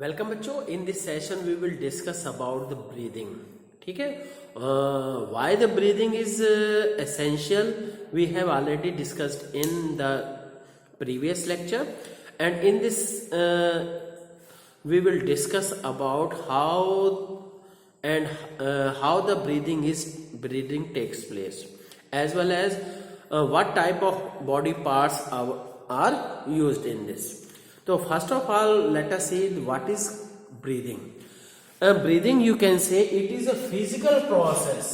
Welcome बच्चों, in this session we will discuss about the breathing. ठीक है, why the breathing is essential we have already discussed in the previous lecture, and in this we will discuss about how the breathing takes place, as well as what type of body parts are used in this. So first of all, let us see what is breathing. Breathing, you can say, it is a physical process.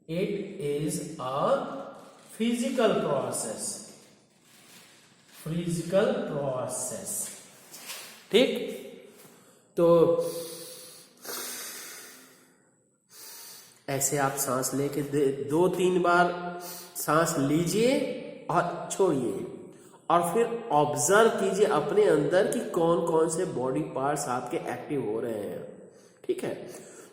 It is a physical process. ठीक. तो ऐसे आप सांस लेके 2-3 बार सांस लीजिए और छोड़िए, और फिर ऑब्जर्व कीजिए अपने अंदर कि कौन कौन से बॉडी पार्ट्स आपके एक्टिव हो रहे हैं. ठीक है,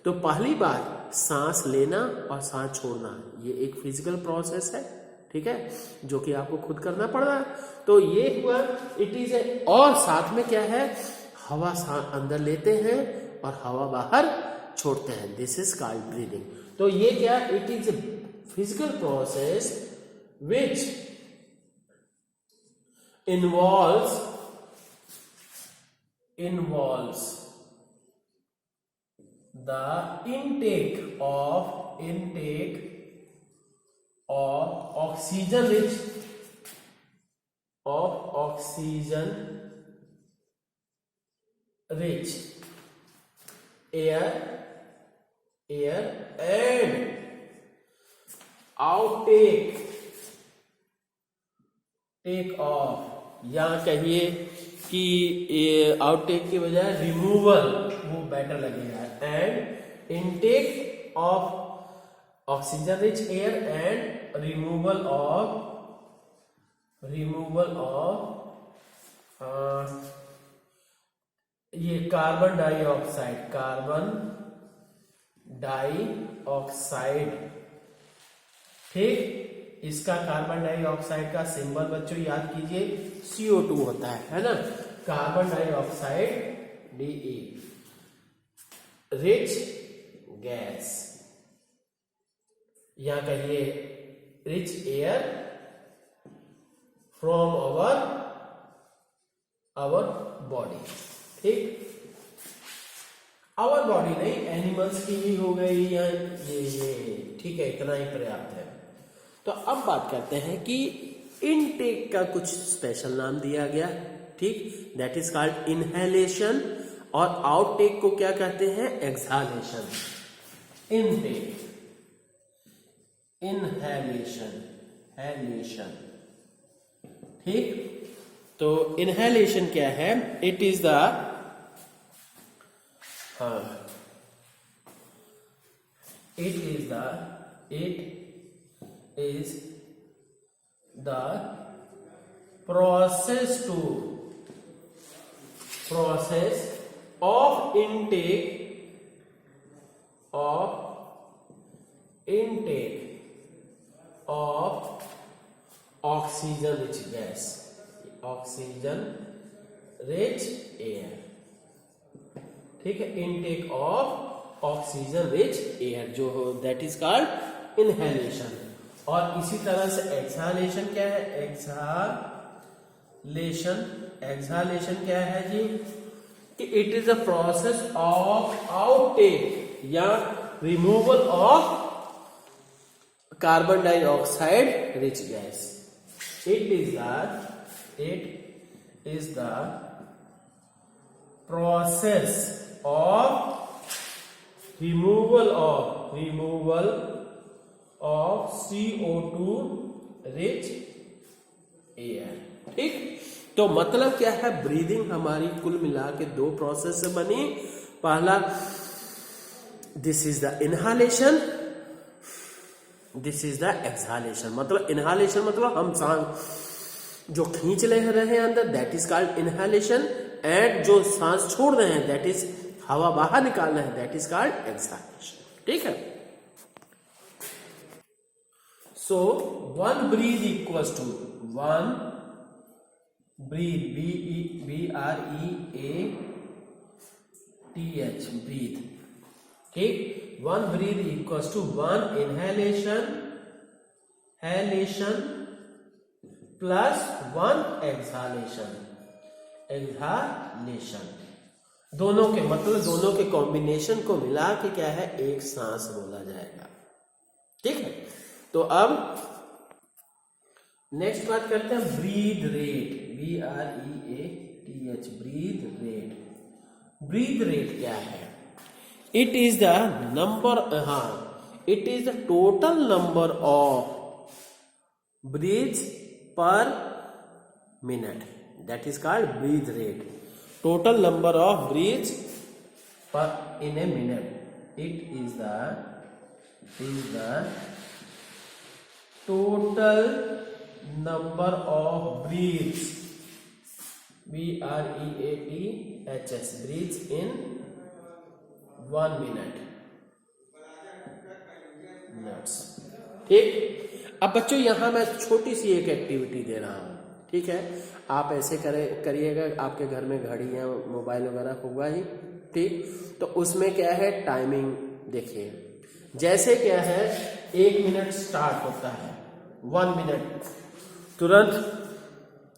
तो पहली बार सांस लेना और सांस छोड़ना, ये एक फिजिकल प्रोसेस है. ठीक है, जो कि आपको खुद करना पड़ रहा है. तो ये हुआ, इट इज ए, और साथ में क्या है, हवा अंदर लेते हैं और हवा बाहर छोड़ते हैं. This is called breathing. तो ये क्या, it is a physical process which involves the intake of oxygen rich air and take off, या कहिए कि आउटटेक की बजाय रिमूवल, वो बेटर लगेगा. And intake of oxygen rich air and removal of ये कार्बन डाइऑक्साइड. ठीक, इसका कार्बन डाइऑक्साइड का सिंबल बच्चों याद कीजिए, CO2 होता है ना. Carbon dioxide DE, rich gas, या कहिए rich air from our body. ठीक, आवर बॉडी नहीं, एनिमल्स की ही हो गई, या ये ठीक है, इतना ही पर्याप्त है. तो अब बात करते हैं कि इनटेक का कुछ स्पेशल नाम दिया गया. ठीक, दैट इज कॉल्ड इनहेलेशन, और आउटटेक को क्या कहते हैं, एक्सहालेशन. Intake, inhalation. ठीक, तो इनहेलेशन क्या है, it is the is the process of intake of oxygen rich gas, oxygen rich air. ठीक है, intake of oxygen rich air जो हो, that is called inhalation. और इसी तरह से एक्सहालेशन क्या है, एक्सहालेशन क्या है जी, कि it is a process of outtake या removal of carbon dioxide rich gas. It is the process of removal of CO2 rich air. ठीक, तो मतलब क्या है, ब्रीदिंग हमारी कुल मिला के 2 प्रोसेस से बनी. पहला, this is the inhalation, this is the exhalation. मतलब इनहालेशन मतलब हम सांस जो खींच ले रहे हैं अंदर, दैट इज कॉल्ड इनहालेशन. एंड जो सांस छोड़ रहे हैं, दैट इज हवा बाहर निकाल रहे हैं, दैट इज कॉल्ड एक्सहालेशन. ठीक है, so one breathe equals to one breathe, B-R-E-A TH breath. ठीक, 1 breath equals to 1 inhalation plus 1 exhalation. दोनों के मतलब दोनों के कॉम्बिनेशन को मिला के क्या है, एक सांस बोला जाएगा। ठीक है, तो अब नेक्स्ट बात करते हैं breath rate, BREATH, breath rate. Breath rate क्या है? It is the number, it is the total number of breaths per minute, that is called breath rate, total number of breaths per in a minute. It is the total number of breaths, BREATHS, breaths in 1 minute. ठीक, अब बच्चों यहां मैं छोटी सी एक activity दे रहा हूं। ठीक है, आप ऐसे करिएगा, आपके घर में घड़ी या मोबाइल वगैरह होगा ही। ठीक, तो उसमें क्या है, टाइमिंग देखिए। जैसे क्या है, 1 मिनट स्टार्ट होता है, 1 मिनट तुरंत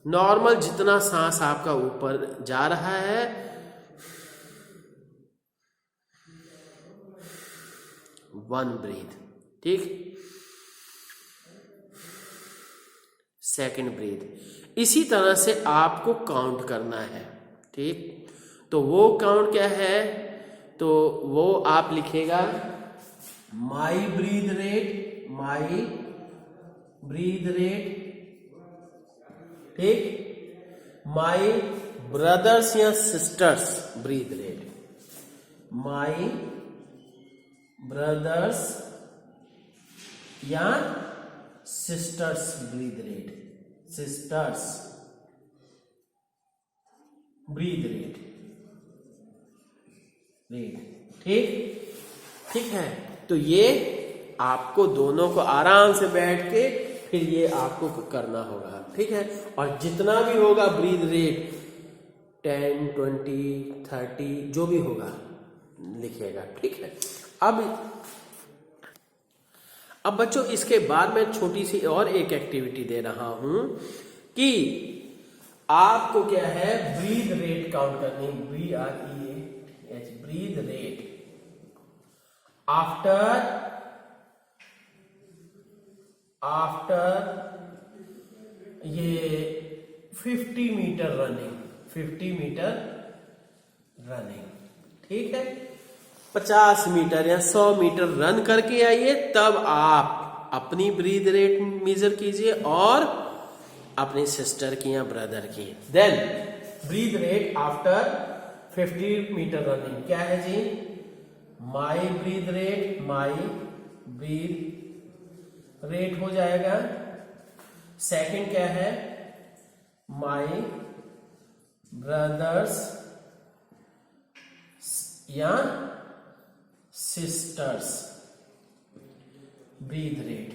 नॉर्मल जितना सांस आपका ऊपर जा रहा है, वन ब्रीथ। ठीक, सेकंड ब्रीथ, इसी तरह से आपको काउंट करना है। ठीक, तो वो काउंट क्या है, तो वो आप लिखेगा माई ब्रीथ रेट। ठीक, माई ब्रदर्स या sisters breath rate, my brothers या sisters breath rate, sisters breath rate. ठीक है, तो ये आपको दोनों को आराम से बैठ के फिर ये आपको करना होगा। ठीक है, और जितना भी होगा ब्रीथ रेट 10, 20, 30 जो भी होगा लिखिएगा। ठीक है, अब बच्चों इसके बाद मैं छोटी सी और एक एक्टिविटी दे रहा हूं कि आपको क्या है, ब्रीथ रेट काउंट करनी, BREATH, ब्रीथ रेट आफ्टर ये 50 मीटर रनिंग। ठीक है, 50 मीटर या 100 मीटर रन करके आइए, तब आप अपनी ब्रीथ रेट मेजर कीजिए और अपनी सिस्टर की या ब्रदर की। Then breath rate after 50 meter running क्या है जी, माई ब्रीथ रेट हो जाएगा। सेकंड क्या है, माई ब्रदर्स या सिस्टर्स ब्रीथ रेट।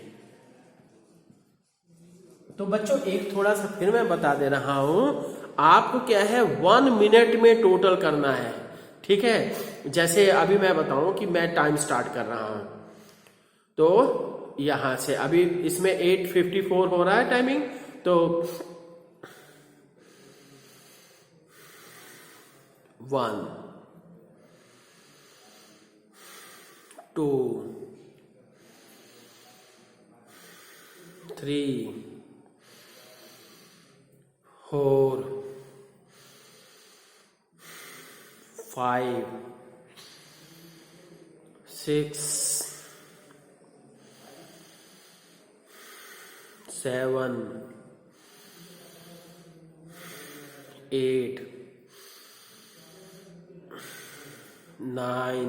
तो बच्चों एक थोड़ा सा फिर मैं बता दे रहा हूं, आपको क्या है 1 मिनट में टोटल करना है। ठीक है, जैसे अभी मैं बताऊं कि मैं टाइम स्टार्ट कर रहा हूं, तो यहां से अभी इसमें 8:54 हो रहा है टाइमिंग, तो 1, 2, 3, 4, 5, 6, 7, 8, 9,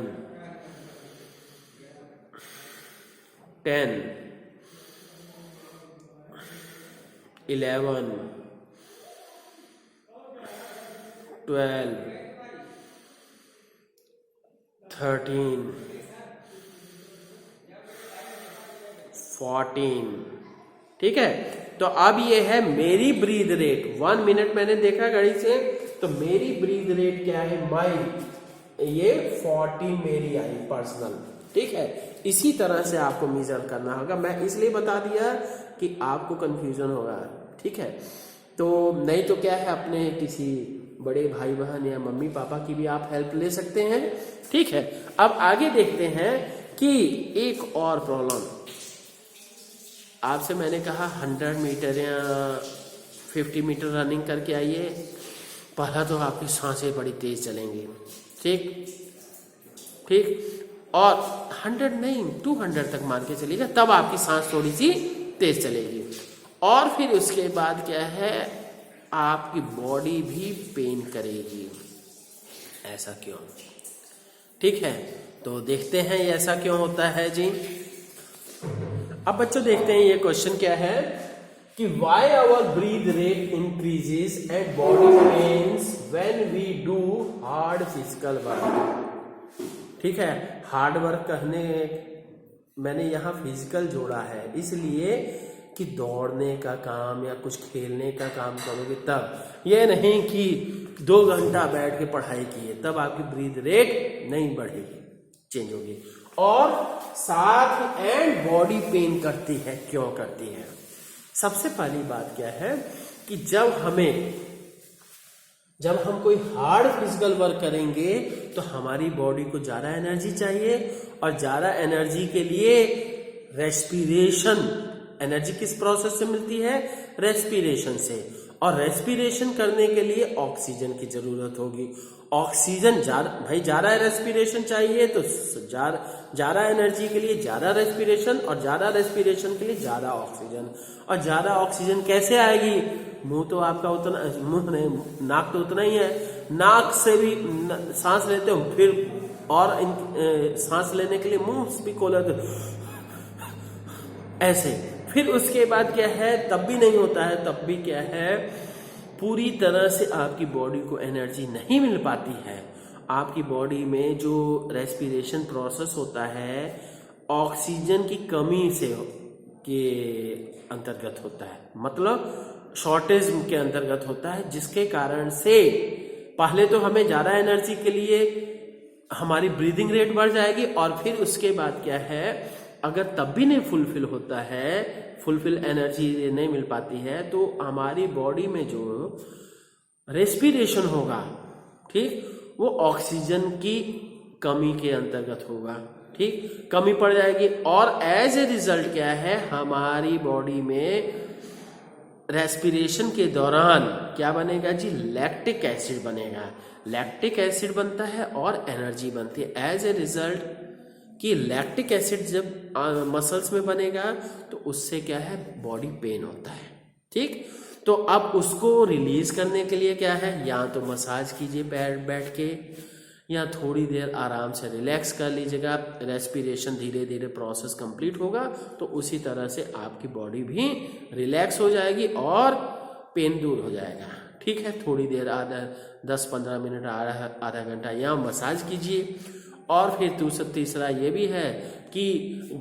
10, 11, 12, 13, 14। ठीक है, तो अब ये है मेरी ब्रीथ रेट। 1 मिनट मैंने देखा घड़ी से, तो मेरी ब्रीथ रेट क्या है, ये 40 मेरी आई पर्सनल, ठीक है। इसी तरह से आपको मेजर करना होगा। मैं इसलिए बता दिया कि आपको कंफ्यूजन होगा, ठीक है। तो नहीं तो क्या है, अपने किसी बड़े भाई बहन या मम्मी पापा की भी आप हेल्प ले सकते हैं, ठीक है। अब आगे देखते हैं कि एक और प्रॉब्लम आपसे मैंने कहा 100 मीटर या 50 मीटर रनिंग करके आइए। पहला तो आपकी सांसें बड़ी तेज चलेंगी, ठीक, और 100 नहीं 200 तक मान के चलिएगा, तब आपकी सांस थोड़ी सी तेज चलेगी। और फिर उसके बाद क्या है, आपकी बॉडी भी पेन करेगी। ऐसा क्यों? ठीक है, तो देखते हैं ये ऐसा क्यों होता है जी। अब बच्चों देखते हैं ये क्वेश्चन क्या है कि why our breath rate increases and body pains when we do hard physical work. ठीक है, हार्ड वर्क कहने मैंने यहाँ फिजिकल जोड़ा है इसलिए कि दौड़ने का काम या कुछ खेलने का काम करोगे तब, ये नहीं कि 2 घंटा बैठ के पढ़ाई किए तब आपकी ब्रीथ रेट नहीं बढ़ेगी, चेंज होगी। और साथ एंड बॉडी पेन करती है, क्यों करती है? सबसे पहली बात क्या है कि जब हम कोई हार्ड फिजिकल वर्क करेंगे तो हमारी बॉडी को ज्यादा एनर्जी चाहिए, और ज्यादा एनर्जी के लिए रेस्पिरेशन, एनर्जी किस प्रोसेस से मिलती है? रेस्पिरेशन से। और रेस्पिरेशन करने के लिए ऑक्सीजन की जरूरत होगी। ऑक्सीजन ज्यादा रेस्पिरेशन चाहिए तो ज्यादा एनर्जी के लिए ज्यादा रेस्पिरेशन, और ज्यादा रेस्पिरेशन के लिए ज्यादा ऑक्सीजन। और ज्यादा ऑक्सीजन कैसे आएगी? मुंह तो आपका उतना, मुंह नहीं, नाक तो उतना ही है, नाक से भी सांस लेते हो, फिर और सांस लेने के लिए मुंह भी खोला तो ऐसे। फिर उसके बाद क्या है, तब भी नहीं होता है, तब भी क्या है, पूरी तरह से आपकी बॉडी को एनर्जी नहीं मिल पाती है। आपकी बॉडी में जो रेस्पिरेशन प्रोसेस होता है ऑक्सीजन की कमी से के अंतर्गत होता है, मतलब शॉर्टेज के अंतर्गत होता है, जिसके कारण से पहले तो हमें ज्यादा एनर्जी के लिए हमारी ब्रीदिंग रेट बढ़ जाएगी, और फिर उसके बाद क्या है, अगर तब भी नहीं फुलफिल होता है, फुलफिल एनर्जी नहीं मिल पाती है, तो हमारी बॉडी में जो रेस्पिरेशन होगा, ठीक, वो ऑक्सीजन की कमी के अंतर्गत होगा, ठीक, कमी पड़ जाएगी। और एज ए रिजल्ट क्या है, हमारी बॉडी में रेस्पिरेशन के दौरान क्या बनेगा जी? लैक्टिक एसिड बनेगा। लैक्टिक एसिड बनता है और एनर्जी बनती है। एज ए रिजल्ट कि लैक्टिक एसिड जब मसल्स में बनेगा तो उससे क्या है, बॉडी पेन होता है, ठीक। तो अब उसको रिलीज करने के लिए क्या है, या तो मसाज कीजिए बैठ के, या थोड़ी देर आराम से रिलैक्स कर लीजिएगा। रेस्पिरेशन धीरे धीरे प्रोसेस कंप्लीट होगा तो उसी तरह से आपकी बॉडी भी रिलैक्स हो जाएगी और पेन दूर हो जाएगा, ठीक है। थोड़ी देर, 10-15 मिनट, आधा घंटा या मसाज कीजिए। और फिर तीसरा ये भी है कि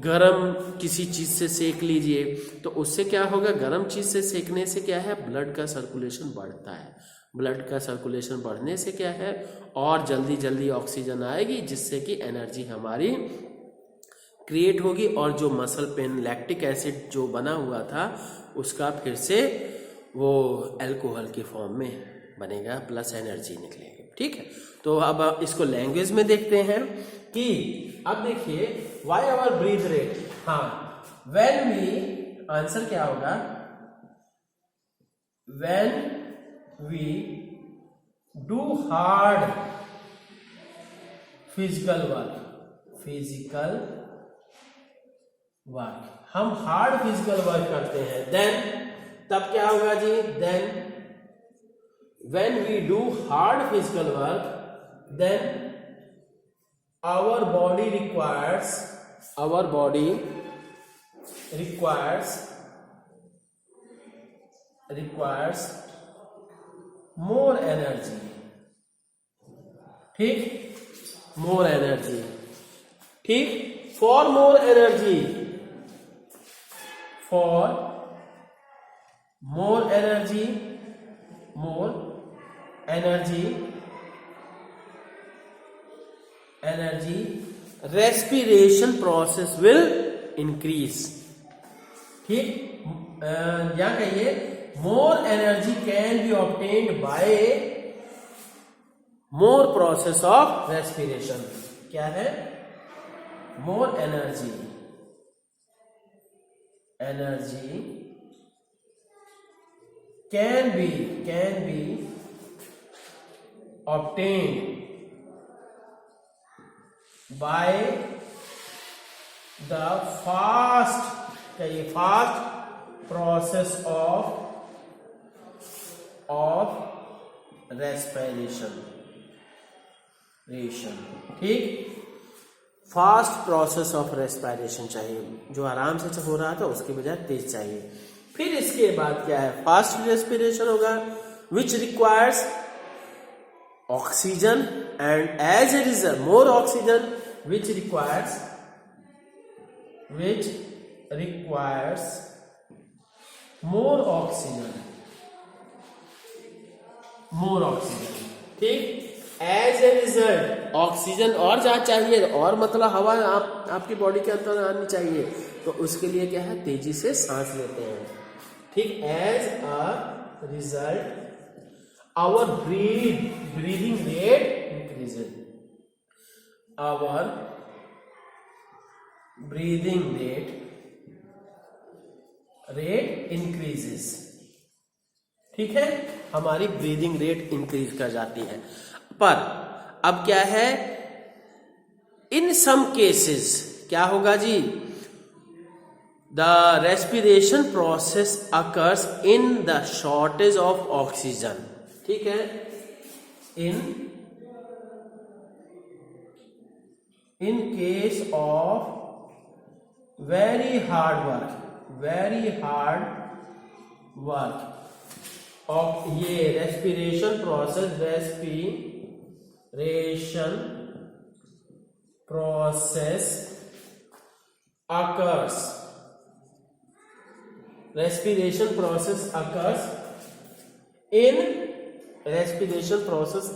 गरम किसी चीज से सेक लीजिए, तो उससे क्या होगा, गरम चीज से सेकने से क्या है, ब्लड का सर्कुलेशन बढ़ता है। ब्लड का सर्कुलेशन बढ़ने से क्या है, और जल्दी जल्दी ऑक्सीजन आएगी, जिससे कि एनर्जी हमारी क्रिएट होगी, और जो मसल पेन लैक्टिक एसिड जो बना हुआ था उसका फिर से वो अल्कोहल के फॉर्म में बनेगा, प्लस एनर्जी निकलेगी, ठीक है। तो अब इसको लैंग्वेज में देखते हैं कि अब देखिए वाई आवर ब्रीथ रेट, हाँ, व्हेन वी, आंसर क्या होगा, when we do hard physical work, हम हार्ड फिजिकल वर्क करते हैं, देन तब क्या होगा जी, then when we do hard physical work, then our body requires more energy, ठीक, more energy, ठीक, for more energy, energy, respiration process will increase. ठीक, या कहिए more energy can be obtained by more process of respiration. क्या है? More energy can be obtained by the fast process of respiration। ठीक, fast process of respiration चाहिए, जो आराम से हो रहा था उसके बजाय तेज चाहिए। फिर इसके बाद क्या है? फास्ट रेस्पिरेशन होगा which requires oxygen and as a result more oxygen, which requires more oxygen. ठीक, एज ए रिजल्ट ऑक्सीजन और ज्यादा चाहिए, और मतलब हवा आपकी बॉडी के अंदर आनी चाहिए, तो उसके लिए क्या है? तेजी से सांस लेते हैं। ठीक, as a result our breathing rate increases. Our breathing rate increases. ठीक है, हमारी ब्रीदिंग रेट इंक्रीज कर जाती है। पर अब क्या है? इन सम केसेस क्या होगा जी? The respiration process occurs in the shortage of oxygen. ठीक है, in case of very hard work of ये respiration process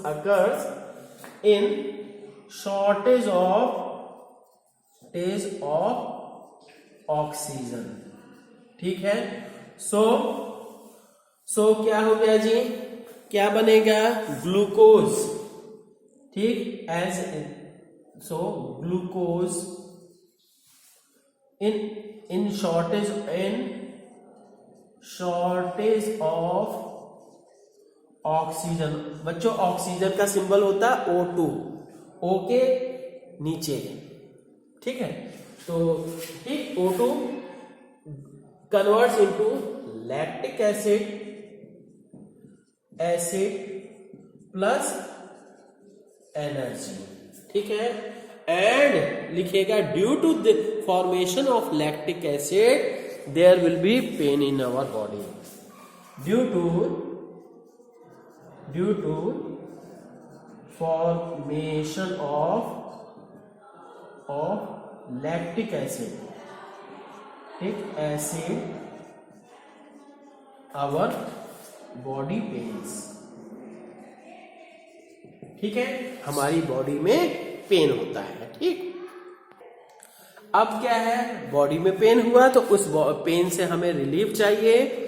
occurs in shortage of oxygen। ठीक है, सो क्या हो गया जी? क्या बनेगा? ग्लूकोज। ठीक, glucose in shortage of oxygen. बच्चों, ऑक्सीजन का सिंबल होता है O2, O के नीचे। ठीक है, तो ठीक, O2 converts into lactic acid plus energy. ठीक है, एंड लिखेगा due to the formation of lactic acid there will be pain in our body. Due to formation of lactic acid, ठीक, एसिड आवर बॉडी पेन्स। ठीक है, हमारी body में pen होता है। ठीक, अब क्या है? बॉडी में पेन हुआ तो उस पेन से हमें रिलीफ चाहिए।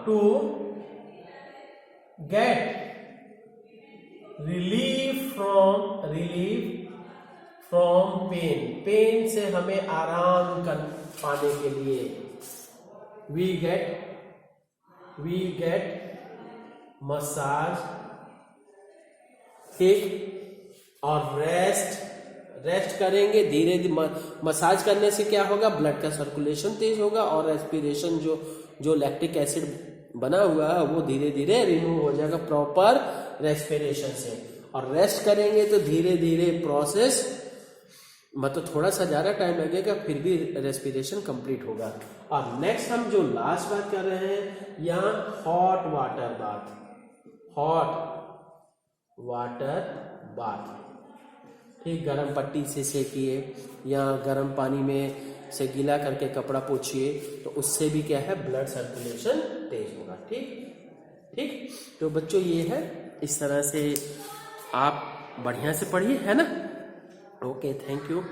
To get relief from pain से हमें आराम पाने के लिए वी गेट मसाज। ठीक, और रेस्ट करेंगे धीरे धीरे। मसाज करने से क्या होगा? ब्लड का सर्कुलेशन तेज होगा और रेस्पिरेशन जो लैक्टिक एसिड बना हुआ है वो धीरे धीरे रिमूव हो जाएगा प्रॉपर रेस्पिरेशन से। और रेस्ट करेंगे तो धीरे धीरे प्रोसेस, मतलब थोड़ा सा ज्यादा टाइम लगेगा, फिर भी रेस्पिरेशन कंप्लीट होगा। और नेक्स्ट हम जो लास्ट बात कर रहे हैं, यहाँ हॉट वाटर बाथ। ठीक, गर्म पट्टी से सेकिए या गर्म पानी में से गीला करके कपड़ा पोंछिए, तो उससे भी क्या है? ब्लड सर्कुलेशन तेज होगा। ठीक, तो बच्चों ये है, इस तरह से आप बढ़िया से पढ़िए, है ना। Okay, thank you.